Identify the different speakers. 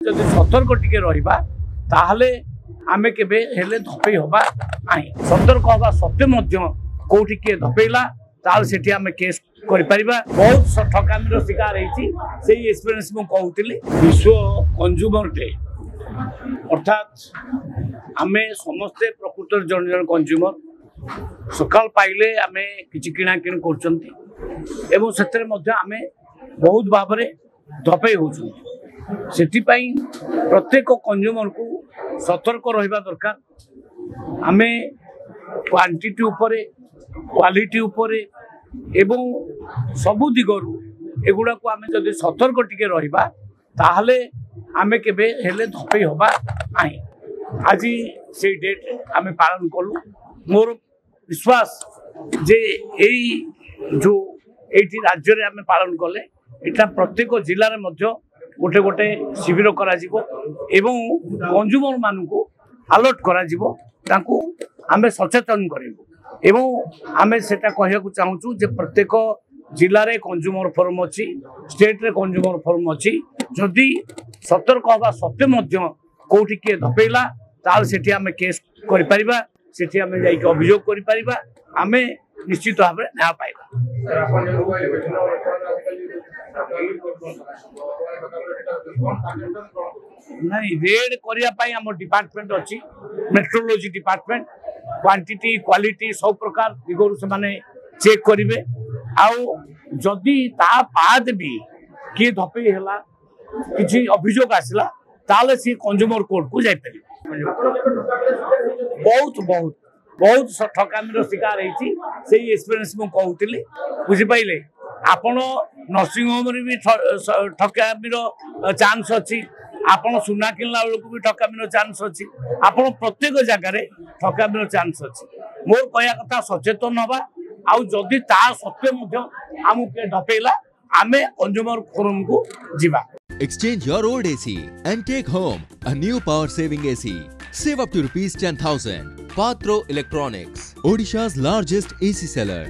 Speaker 1: जदि सतर्क टिके रहिबा ताहले आमे केबे हेले धपई होबा नाही। सतर्क होबा सत्य मध्य कोठी के धपईला ताल सेठी आमे केस करि परिबा। बहुत ठकामीर शिकार हेछि सेही एक्सपीरियंस मु कहउतिली। विश्व कंज्यूमर डे अर्थात आमे समस्ते प्रकृतर जन जन कंज्यूमर सकाल पाइले आमे किछि किणा किण करचंती एवं सेतरे मध्य आमे बहुत भाबरे धपई होछु। सेथिपाई प्रत्येक कंज्यूमर को सतर्क रहिबा दरकार। आमे क्वांटिटी उपरे क्वालिटी उपरे एवं सबु दिगरु एगुडा को आमे जदि सतर्क टिके रहिबा ताहले आमे केबे हेले धपई होबा नाही। आज से डेट आमे पालन कलु। मोर विश्वास जे एई जो एठी राज्य रे आमे पालन कले एटा प्रत्येक जिल्ला रे मध्य गोटे गोटे शिविर करा जिवो एवं कंज्यूमर मानकु अलर्ट करा जिवो तांकु आमे सचेतन करिवो एवं आमे सेटा कहियाकु चाहूछु जे प्रत्येक जिल्ला रे कंज्यूमर फोरम अछि, स्टेट रे कंज्यूमर फोरम अछि। जदि सतर्क होबा सत्य मध्य कोठी के धपैला ताल सेठी आमे केस करि परिबा, सेठी आमे जाई के अभियोग करि परिबा, आमे निश्चित भाबे न्याय पाइबा। नहीं रेड करिया पाई हम डिपार्टमेंट अछि, मेट्रोलॉजी डिपार्टमेंट क्वांटिटी क्वालिटी सब प्रकार दिगरु से माने चेक करिवे। आउ जदि ता बाद भी के धपई हला किछि अभियोग आसला ताले से कंज्यूमर कोर्ट को जाई परिबे। बहुत बहुत बहुत ठकामीर शिकार हेछि सेही एक्सपीरियंस मु कहउतिली। बुझि पाइले आपण नर्सिंग होम रे भी ठकामीर चांस अछि, आपण सुना किनला बेलकु भी ठकामीर चांस अछि, आपण प्रत्येक जगह रे ठकामीर चांस अछि। मोर कहया कथा सचेतन हबा आउ जदि ता सत्य मध्य आमु के ढपेला आमे कंज्यूमर फोरम को जिबा।
Speaker 2: Exchange your old AC and take home a new power saving AC. Save up to ₹10,000. Patro Electronics, Odisha's largest AC seller.